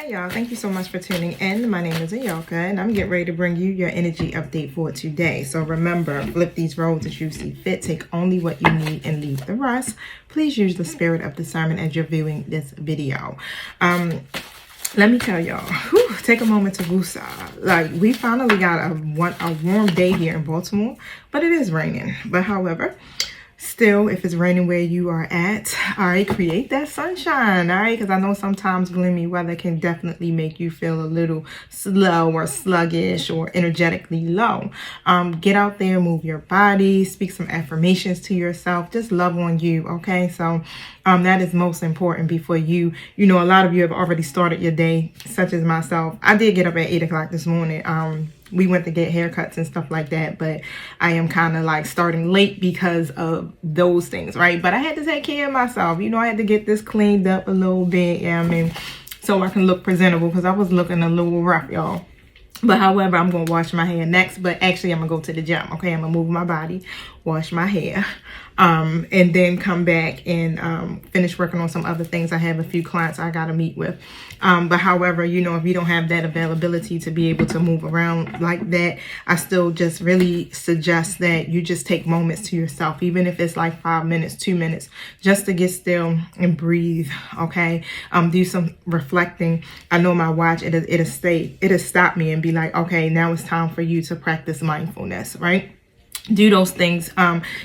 Hey y'all, thank you so much for tuning in. My name is Ayoka and I'm getting ready to bring you your energy update for today. So remember, flip these roles as you see fit. Take only what you need and leave the rest. Please use the spirit of discernment as you're viewing this video. Let me tell y'all, take a moment to woosah. Like, we finally got a warm day here in Baltimore, but it is raining. But however, still, if it's raining where you are at, all right, create that sunshine, all right? Because I know sometimes gloomy weather can definitely make you feel a little slow or sluggish or energetically low. Get out there, move your body, speak some affirmations to yourself. Just love on you, okay? So that is most important before you know, a lot of you have already started your day, such as myself. I did get up at 8 o'clock this morning. We went to get haircuts and stuff like that, but I am kind of like starting late because of those things, right? But I had to take care of myself. You know, I had to get this cleaned up a little bit, yeah, I mean, so I can look presentable because I was looking a little rough, y'all. But however, I'm going to wash my hair next. But actually, I'm going to go to the gym, okay? I'm going to move my body, wash my hair, and then come back and finish working on some other things. I have a few clients I got to meet with. But however, you know, if you don't have that availability to be able to move around like that, I still just really suggest that you just take moments to yourself, even if it's like 5 minutes, 2 minutes, just to get still and breathe, okay? Do some reflecting. I know my watch, it'll stop me and be like, okay, now it's time for you to practice mindfulness, right? Do those things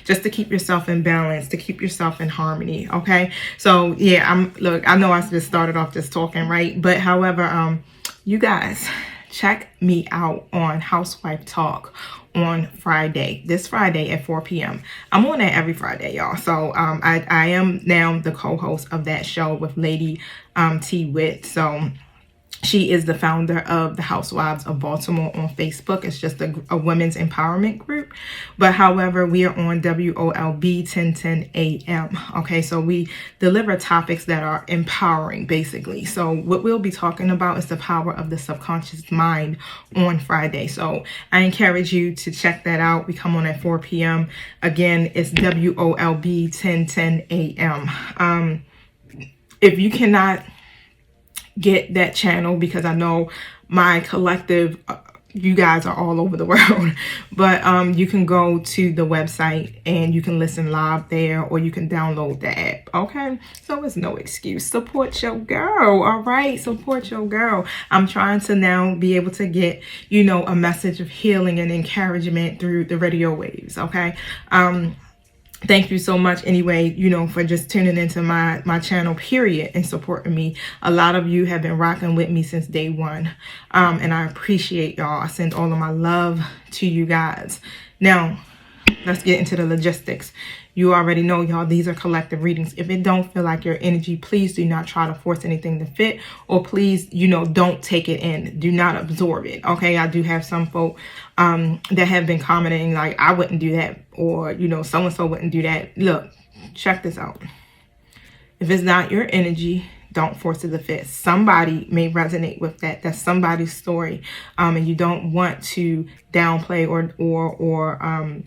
just to keep yourself in balance, to keep yourself in harmony, okay? So yeah, look, I know I just started off just talking, right? But however, you guys, check me out on Housewife Talk on this Friday at 4 p.m. I'm on that every Friday, y'all. So I am now the co-host of that show with Lady T. Witt. So she is the founder of the Housewives of Baltimore on Facebook. It's just a women's empowerment group. But however, we are on WOLB 1010 AM. Okay, so we deliver topics that are empowering, basically. So what we'll be talking about is the power of the subconscious mind on Friday. So I encourage you to check that out. We come on at 4 p.m. Again, it's WOLB 1010 AM. If you cannot get that channel, because I know my collective, you guys are all over the world, but you can go to the website and you can listen live there, or you can download the app, okay? So it's no excuse. Support your girl, all right? Support your girl. I'm trying to now be able to get, you know, a message of healing and encouragement through the radio waves, okay? Thank you so much anyway, you know, for just tuning into my channel, period, and supporting me. A lot of you have been rocking with me since day one. And I appreciate y'all. I send all of my love to you guys. Now, let's get into the logistics. You already know, y'all, these are collective readings. If it don't feel like your energy, please do not try to force anything to fit, or please, you know, don't take it in. Do not absorb it, okay? I do have some folk that have been commenting like, I wouldn't do that, or, you know, so-and-so wouldn't do that. Look, check this out. If it's not your energy, don't force it to fit. Somebody may resonate with that. That's somebody's story. And you don't want to downplay or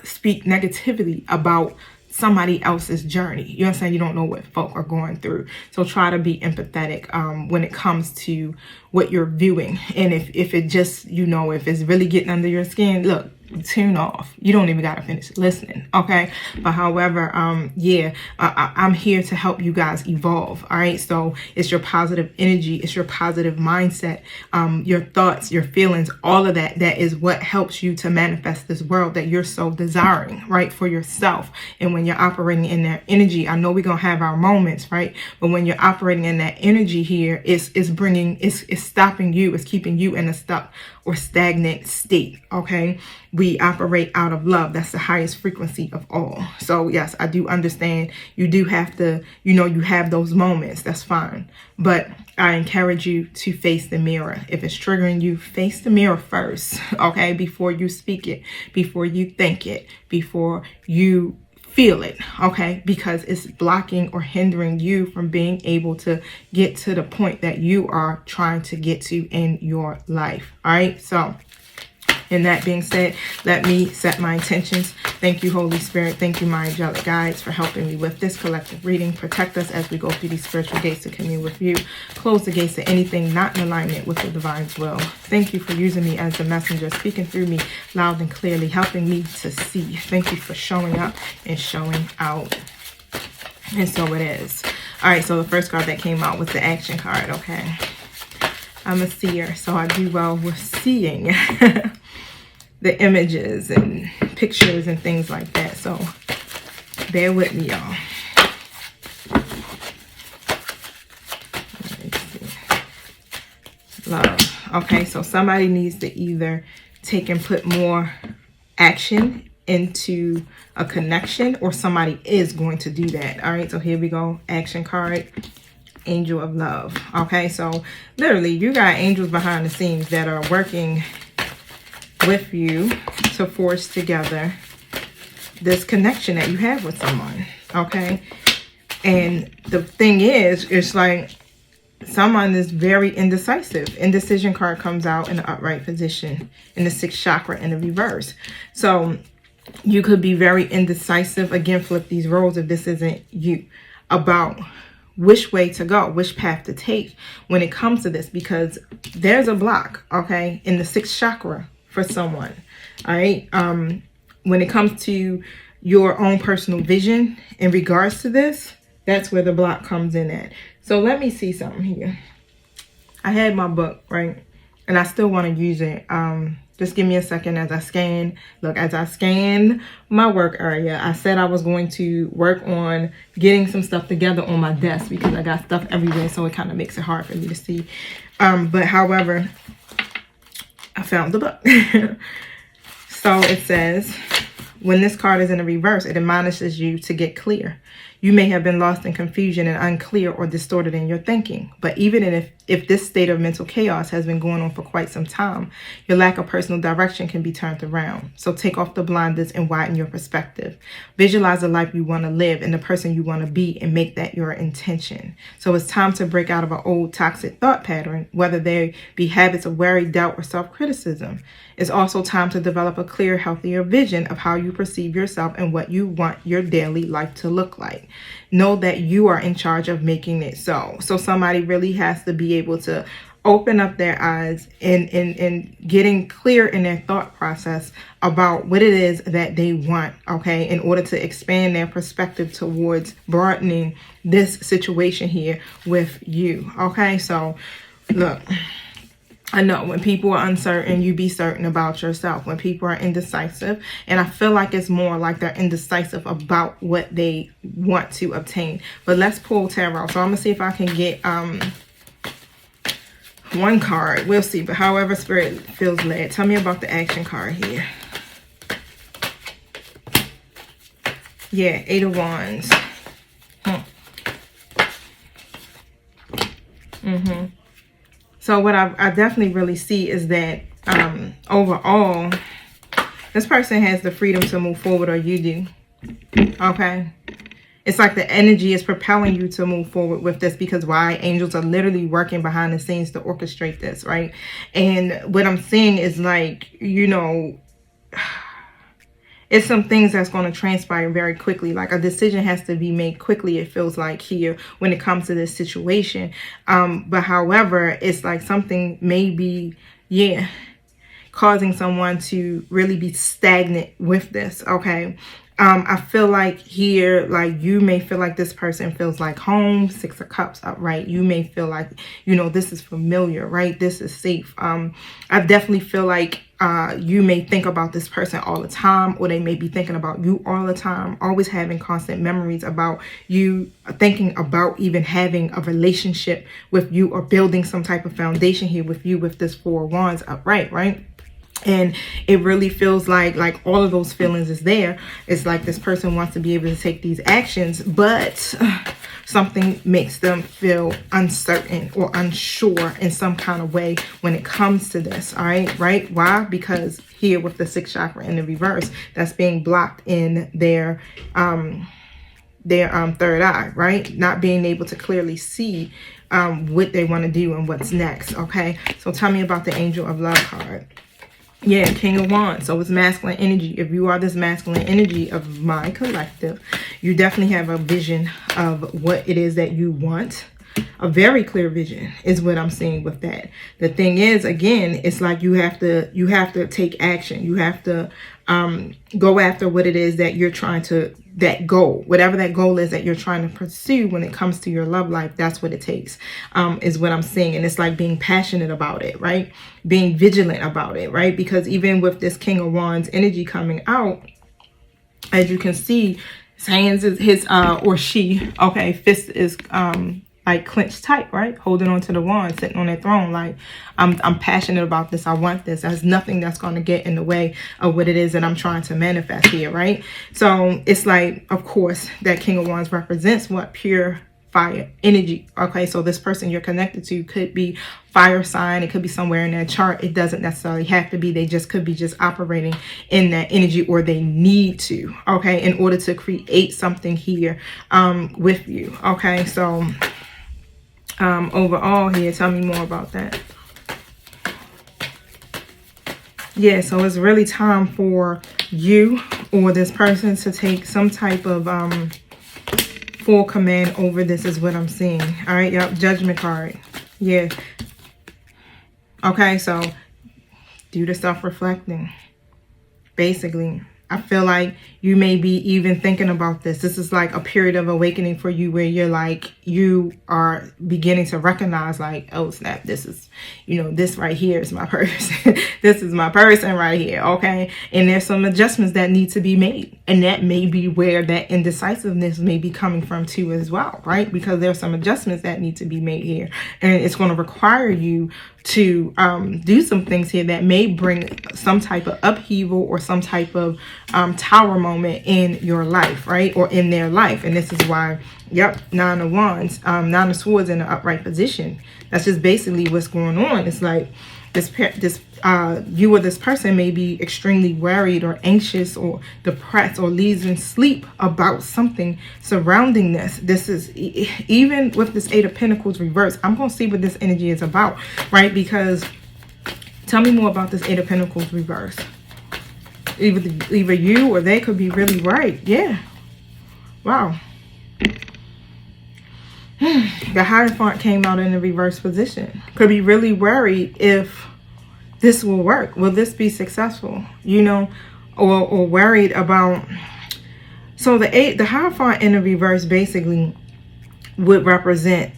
speak negatively about somebody else's journey. You know what I'm saying? You don't know what folk are going through. So try to be empathetic when it comes to what you're viewing. And if it just, you know, if it's really getting under your skin, look, tune off. You don't even got to finish listening, okay? But however, I'm here to help you guys evolve, all right? So it's your positive energy, it's your positive mindset, your thoughts, your feelings, all of that is what helps you to manifest this world that you're so desiring, right, for yourself. And when you're operating in that energy, I know we're gonna have our moments, right? But when you're operating in that energy here, it's stopping you, it's keeping you in a stuck or stagnant state, okay? We operate out of love. That's the highest frequency of all. So yes, I do understand you do have to, you know, you have those moments. That's fine. But I encourage you to face the mirror. If it's triggering you, face the mirror first, okay? Before you speak it, before you think it, before you feel it, okay? Because it's blocking or hindering you from being able to get to the point that you are trying to get to in your life, all right? So And that being said, let me set my intentions. Thank you, Holy Spirit. Thank you, my angelic guides, for helping me with this collective reading. Protect us as we go through these spiritual gates to commune with you. Close the gates to anything not in alignment with the divine's will. Thank you for using me as the messenger, speaking through me loud and clearly, helping me to see. Thank you for showing up and showing out. And so it is. All right, so the first card that came out was the action card, okay? I'm a seer, so I do well with seeing the images and pictures and things like that. So bear with me, y'all. Let's see. Love. Okay, so somebody needs to either take and put more action into a connection, or somebody is going to do that. All right, so here we go. Action card. Angel of love. Okay, so literally you got angels behind the scenes that are working with you to forge together this connection that you have with someone. Okay, and the thing is, it's like someone is very indecisive. Indecision card comes out in the upright position in the 6th chakra in the reverse. So you could be very indecisive. Again, flip these roles if this isn't you, about which way to go, which path to take when it comes to this, because there's a block, okay, in the 6th chakra for someone. All right, when it comes to your own personal vision in regards to this, that's where the block comes in at. So let me see something here. I had my book, right, and I still want to use it. Just give me a second as I scan. Look, as I scan my work area, I said I was going to work on getting some stuff together on my desk because I got stuff everywhere, so it kind of makes it hard for me to see. But however, I found the book. So it says, when this card is in the reverse, it admonishes you to get clear. You may have been lost in confusion and unclear or distorted in your thinking. But even if this state of mental chaos has been going on for quite some time, your lack of personal direction can be turned around. So take off the blinders and widen your perspective. Visualize the life you want to live and the person you want to be, and make that your intention. So it's time to break out of an old toxic thought pattern, whether they be habits of worry, doubt, or self-criticism. It's also time to develop a clear, healthier vision of how you perceive yourself and what you want your daily life to look like. Know that you are in charge of making it so. So somebody really has to be able to open up their eyes and getting clear in their thought process about what it is that they want, okay, in order to expand their perspective towards broadening this situation here with you, okay? So look, I know when people are uncertain, you be certain about yourself. When people are indecisive, and I feel like it's more like they're indecisive about what they want to obtain. But let's pull tarot. So I'm gonna see if I can get one card. We'll see. But however Spirit feels led. Tell me about the action card here. Yeah, 8 of Wands. So what I definitely really see is that overall, this person has the freedom to move forward, or you do. Okay. It's like the energy is propelling you to move forward with this, because why? Angels are literally working behind the scenes to orchestrate this, right? And what I'm seeing is like, you know, it's some things that's going to transpire very quickly. Like a decision has to be made quickly, it feels like here when it comes to this situation. But however, it's like something may be, causing someone to really be stagnant with this, okay? I feel like here, like you may feel like this person feels like home, 6 of Cups upright. You may feel like, you know, this is familiar, right? This is safe. I definitely feel like you may think about this person all the time, or they may be thinking about you all the time, always having constant memories about you, thinking about even having a relationship with you or building some type of foundation here with you with this 4 of Wands upright, right? And it really feels like all of those feelings is there. It's like this person wants to be able to take these actions, but something makes them feel uncertain or unsure in some kind of way when it comes to this. All right. Why? Because here with the 6th chakra in the reverse, that's being blocked in their third eye, right? Not being able to clearly see what they want to do and what's next. Okay. So tell me about the Angel of Love card. Yeah, King of Wands. So it's masculine energy. If you are this masculine energy of my collective, you definitely have a vision of what it is that you want. A very clear vision is what I'm seeing with that. The thing is, again, it's like you have to take action. You have to go after what it is that you're trying to, that goal, whatever that goal is that you're trying to pursue when it comes to your love life. That's what it takes, is what I'm saying. And it's like being passionate about it, right? Being vigilant about it, right? Because even with this King of Wands energy coming out, as you can see, his hands is his or she, okay, fist is like clenched tight, right? Holding on to the wand, sitting on that throne. Like, I'm passionate about this. I want this. There's nothing that's going to get in the way of what it is that I'm trying to manifest here, right? So it's like, of course, that King of Wands represents what? Pure fire energy. Okay, so this person you're connected to could be fire sign. It could be somewhere in that chart. It doesn't necessarily have to be. They just could be just operating in that energy, or they need to, okay, in order to create something here with you. Okay, so overall here, tell me more about that. Yeah, so it's really time for you or this person to take some type of full command over this, is what I'm seeing. All right, yep, Judgment card. Yeah. Okay, so do the self-reflecting. Basically, I feel like you may be even thinking about this. This is like a period of awakening for you, where you're like, you are beginning to recognize like, oh snap, this is, you know, this right here is my person. This is my person right here. Okay. And there's some adjustments that need to be made. And that may be where that indecisiveness may be coming from too as well, right? Because there's some adjustments that need to be made here. And it's going to require you to do some things here that may bring some type of upheaval or some type of tower moment in your life, right? Or in their life. And this is why, yep, Nine of Wands, Nine of Swords in an upright position. That's just basically what's going on. It's like you or this person may be extremely worried or anxious or depressed or losing sleep about something surrounding this. This is, even with this Eight of Pentacles reverse, I'm going to see what this energy is about, right? Because tell me more about this Eight of Pentacles reverse. Either you or they could be really worried. Yeah. Wow. The Hierophant came out in the reverse position. Could be really worried if this will work. Will this be successful? You know, or worried about. So the Hierophant in the reverse basically would represent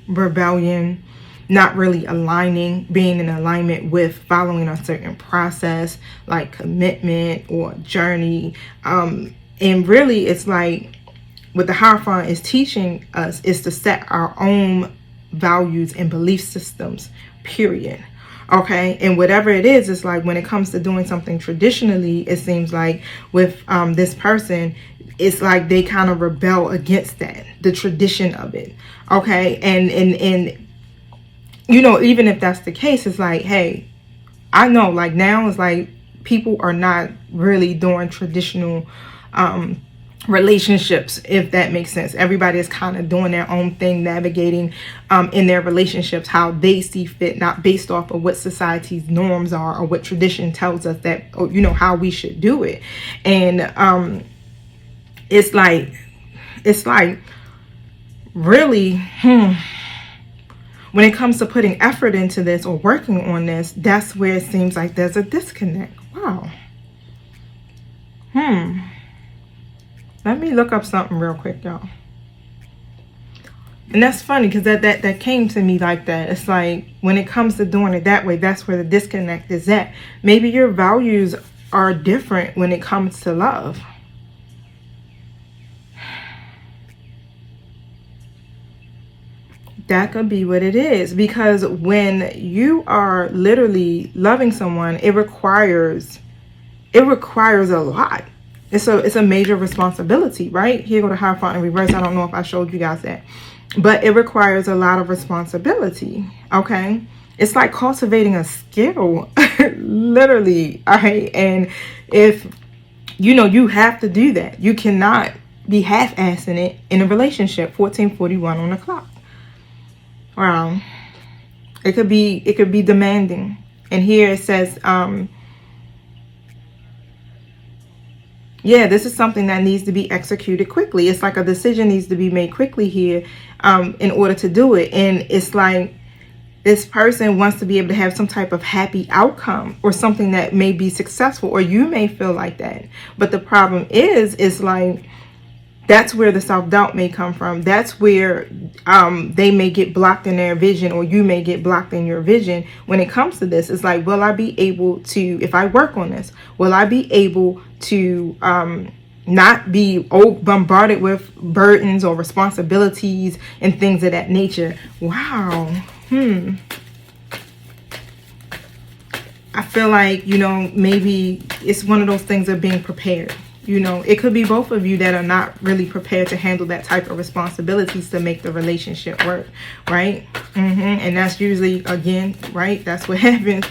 rebellion, not really aligning, being in alignment with following a certain process, like commitment or journey. And really, it's like, what the Hierophant is teaching us is to set our own values and belief systems, period. Okay, and whatever it is, it's like when it comes to doing something traditionally, it seems like with this person, it's like they kind of rebel against that, the tradition of it. Okay, and you know, even if that's the case, it's like, hey, I know, like now it's like people are not really doing traditional relationships, if that makes sense. Everybody is kind of doing their own thing, navigating in their relationships how they see fit, not based off of what society's norms are or what tradition tells us that, or, you know, how we should do it. And it's like really when it comes to putting effort into this or working on this, that's where it seems like there's a disconnect. Wow. Let me look up something real quick, y'all. And that's funny because that came to me like that. It's like when it comes to doing it that way, that's where the disconnect is at. Maybe your values are different when it comes to love. That could be what it is, because when you are literally loving someone, it requires a lot. It's a major responsibility, right? Here go the Hierophant in reverse. I don't know if I showed you guys that, but it requires a lot of responsibility. Okay, it's like cultivating a skill, literally. All right, and if you know, you have to do that. You cannot be half-assing it in a relationship. 1441 on the clock. Wow, it could be demanding. And here it says, yeah, this is something that needs to be executed quickly. It's like a decision needs to be made quickly here in order to do it. And it's like this person wants to be able to have some type of happy outcome or something that may be successful, or you may feel like that. But the problem is like, that's where the self-doubt may come from. That's where they may get blocked in their vision, or you may get blocked in your vision when it comes to this. It's like, will I be able to, if I work on this, will I be able to not be bombarded with burdens or responsibilities and things of that nature? Wow. I feel like, you know, maybe it's one of those things of being prepared. You know, it could be both of you that are not really prepared to handle that type of responsibilities to make the relationship work, right? And that's usually, again, right, that's what happens.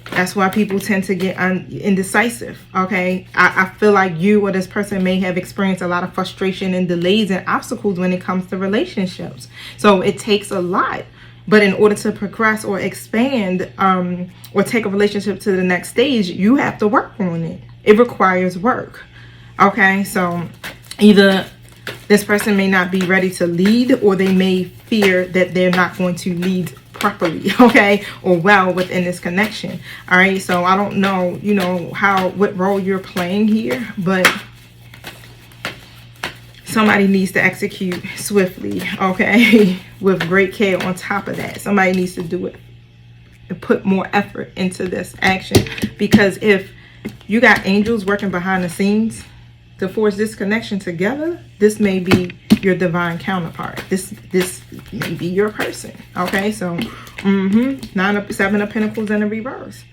That's why people tend to get indecisive, okay? I feel like you or this person may have experienced a lot of frustration and delays and obstacles when it comes to relationships. So it takes a lot. But in order to progress or expand or take a relationship to the next stage, you have to work on it. It requires work. Okay, so either this person may not be ready to lead, or they may fear that they're not going to lead properly, okay, or well within this connection. All right, so I don't know, you know, what role you're playing here, but somebody needs to execute swiftly, okay, with great care on top of that. Somebody needs to do it and put more effort into this action, because if you got angels working behind the scenes to forge this connection together, this may be your divine counterpart. This may be your person. Okay, so 7 of Pentacles in the reverse.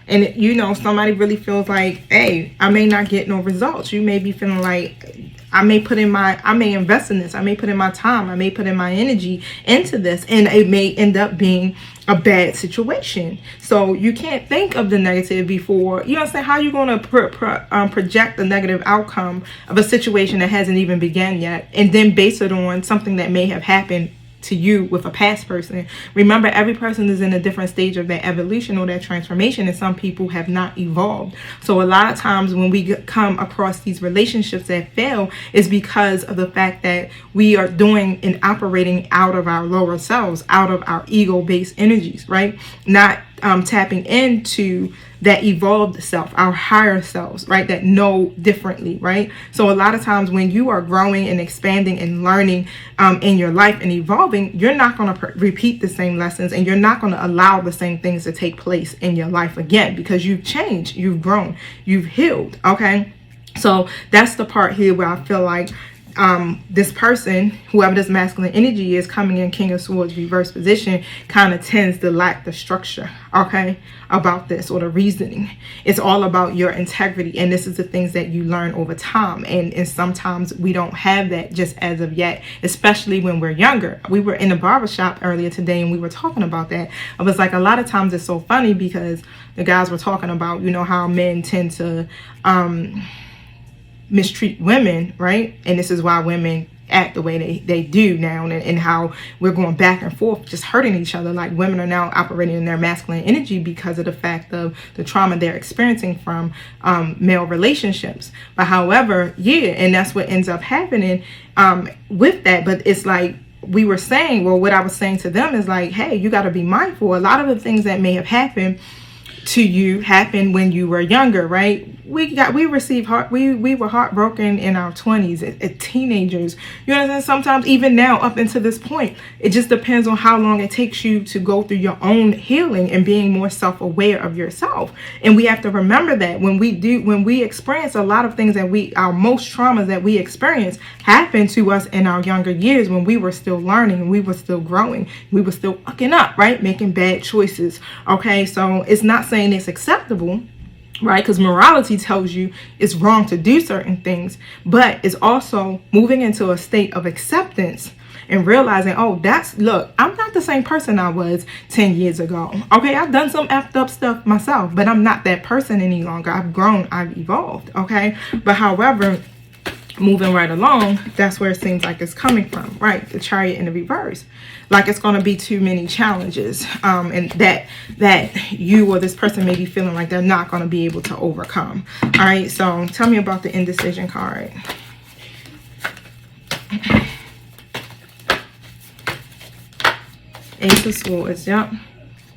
And you know, somebody really feels like, hey, I may not get no results. You may be feeling like, I may invest in this. I may put in my time. I may put in my energy into this, and it may end up being a bad situation. So you can't think of the negative before, you know what I'm saying? How are you going to project the negative outcome of a situation that hasn't even begun yet, and then base it on something that may have happened to you with a past person? Remember, every person is in a different stage of their evolution or their transformation, and some people have not evolved. So a lot of times when we come across these relationships that fail, is because of the fact that we are doing and operating out of our lower selves, out of our ego-based energies, right? Not tapping into that evolved self, our higher selves, right? That know differently, right? So a lot of times when you are growing and expanding and learning in your life and evolving, you're not going to repeat the same lessons, and you're not going to allow the same things to take place in your life again, because you've changed, you've grown, you've healed, okay? So that's the part here where I feel like this person, whoever this masculine energy is, coming in King of Swords reverse position, kind of tends to lack the structure, okay, about this, or the reasoning. It's all about your integrity, and this is the things that you learn over time, and sometimes we don't have that just as of yet, especially when we're younger. We were in a barbershop earlier today, and we were talking about that. I was like, a lot of times it's so funny, because the guys were talking about, you know, how men tend to mistreat women, right? And this is why women act the way they do now, and how we're going back and forth just hurting each other. Like, women are now operating in their masculine energy because of the fact of the trauma they're experiencing from male relationships. But however, yeah, and that's what ends up happening with that. But it's like we were saying, well, what I was saying to them is like, hey, you got to be mindful. A lot of the things that may have happened to you happened when you were younger, right? We were heartbroken in our 20s, as teenagers. You know, sometimes even now up until this point, it just depends on how long it takes you to go through your own healing and being more self-aware of yourself. And we have to remember that when we experience a lot of things, that our most traumas that we experience happened to us in our younger years, when we were still learning, we were still growing, we were still fucking up, right? Making bad choices. Okay, so it's not saying it's acceptable, right? Because morality tells you it's wrong to do certain things, but it's also moving into a state of acceptance and realizing, oh, look, I'm not the same person I was 10 years ago. Okay, I've done some effed up stuff myself, but I'm not that person any longer. I've grown, I've evolved, okay? But however, moving right along, that's where it seems like it's coming from, right? The Chariot in the reverse. Like it's going to be too many challenges, and that you or this person may be feeling like they're not going to be able to overcome. All right, so tell me about the indecision card. Ace of Swords, yep.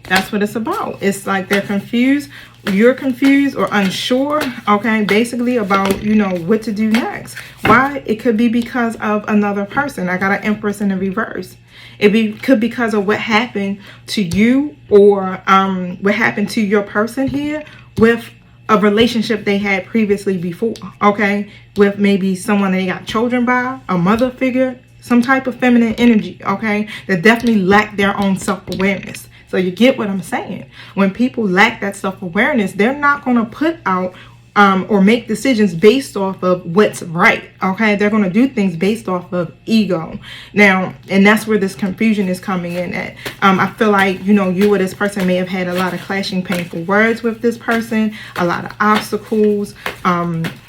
That's what it's about. It's like they're confused. You're confused or unsure, okay, basically about, you know, what to do next. Why? It could be because of another person. I got an Empress in the reverse. Could be because of what happened to you, or what happened to your person here with a relationship they had previously before, okay, with maybe someone they got children by, a mother figure, some type of feminine energy, okay, that definitely lack their own self-awareness. So you get what I'm saying? When people lack that self-awareness, they're not going to put out or make decisions based off of what's right, okay? They're going to do things based off of ego. Now, and that's where this confusion is coming in at. I feel like, you know, you or this person may have had a lot of clashing, painful words with this person, a lot of obstacles,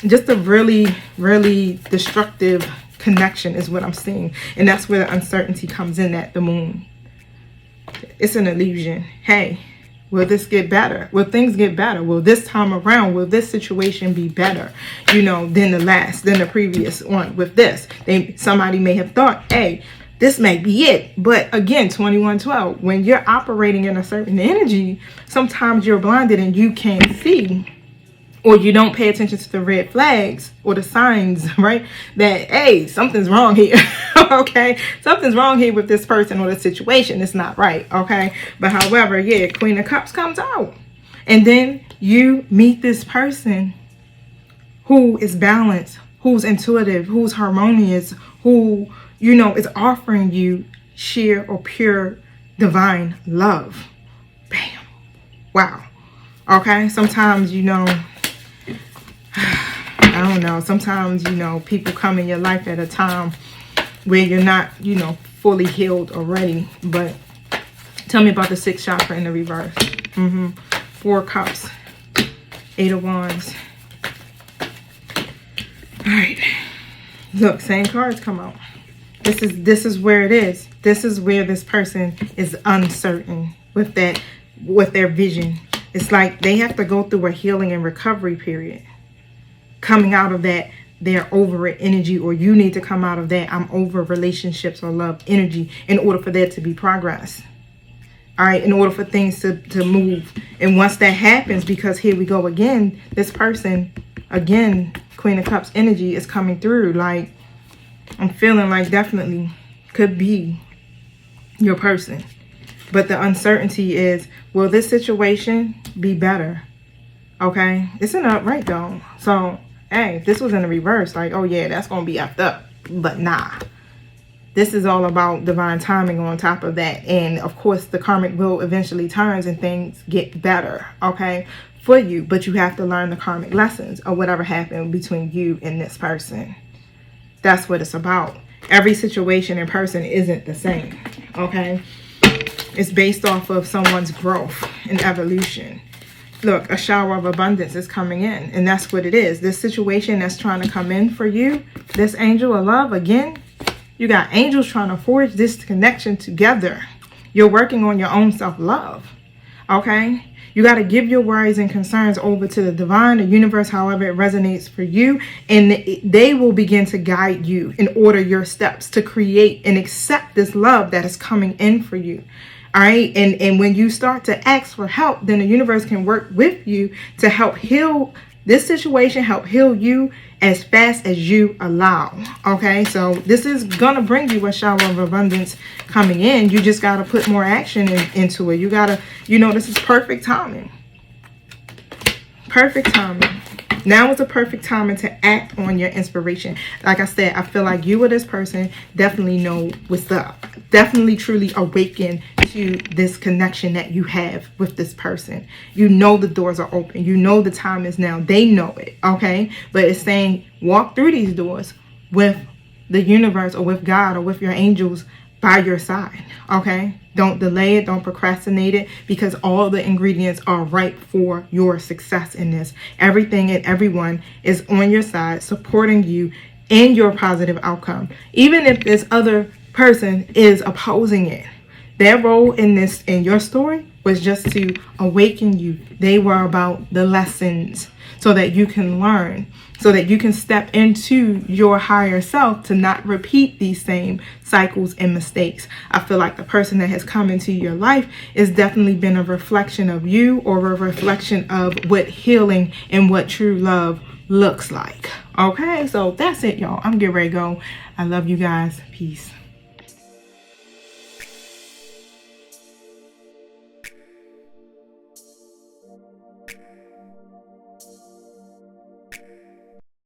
just a really, really destructive connection is what I'm seeing. And that's where the uncertainty comes in at the Moon. It's an illusion. Hey, will this get better? Will things get better? Will this time around, will this situation be better, you know, than the previous one with this? Somebody may have thought, hey, this may be it. But again, 2112, when you're operating in a certain energy, sometimes you're blinded and you can't see, or you don't pay attention to the red flags or the signs, right? That, hey, something's wrong here, okay? Something's wrong here with this person or the situation. It's not right, okay? But however, yeah, Queen of Cups comes out. And then you meet this person who is balanced, who's intuitive, who's harmonious, who, you know, is offering you sheer or pure divine love. Bam. Wow. Okay? Sometimes, you know, I don't know. Sometimes, you know, people come in your life at a time where you're not, you know, fully healed already. But tell me about the 6th chakra in the reverse. 4 Cups, 8 of Wands. All right. Look, same cards come out. This is where it is. This is where this person is uncertain with their vision. It's like they have to go through a healing and recovery period. Coming out of that, they're over it energy, or you need to come out of that I'm over relationships or love energy in order for there to be progress. All right, in order for things to move. And once that happens, because here we go again, this person, again, Queen of Cups energy is coming through. Like, I'm feeling like definitely could be your person. But the uncertainty is, will this situation be better? Okay, it's an upright though. So, hey, if this was in the reverse, like, oh yeah, that's going to be effed up. But nah. This is all about divine timing on top of that. And of course, the karmic wheel eventually turns and things get better, okay, for you. But you have to learn the karmic lessons of whatever happened between you and this person. That's what it's about. Every situation and person isn't the same, okay? It's based off of someone's growth and evolution. Look, a shower of abundance is coming in, and that's what it is. This situation that's trying to come in for you, this angel of love, again, you got angels trying to forge this connection together. You're working on your own self-love, okay? You got to give your worries and concerns over to the divine, the universe, however it resonates for you, and they will begin to guide you and order your steps to create and accept this love that is coming in for you. All right. And when you start to ask for help, then the universe can work with you to help heal this situation, help heal you as fast as you allow. Okay. So this is going to bring you a shower of abundance coming in. You just got to put more action into it. You got to, you know, this is perfect timing. Perfect timing. Now is the perfect timing to act on your inspiration. Like I said, I feel like you or this person definitely know what's up. Definitely truly awaken to this connection that you have with this person. You know the doors are open. You know the time is now. They know it, okay? But it's saying walk through these doors with the universe or with God or with your angels by your side, okay? Don't delay it. Don't procrastinate it, because all the ingredients are right for your success in this. Everything and everyone is on your side, supporting you, in your positive outcome. Even if this other person is opposing it, their role in your story was just to awaken you. They were about the lessons so that you can learn, so that you can step into your higher self to not repeat these same cycles and mistakes. I feel like the person that has come into your life has definitely been a reflection of you, or a reflection of what healing and what true love looks like. Okay, so that's it, y'all. I'm getting ready to go. I love you guys. Peace.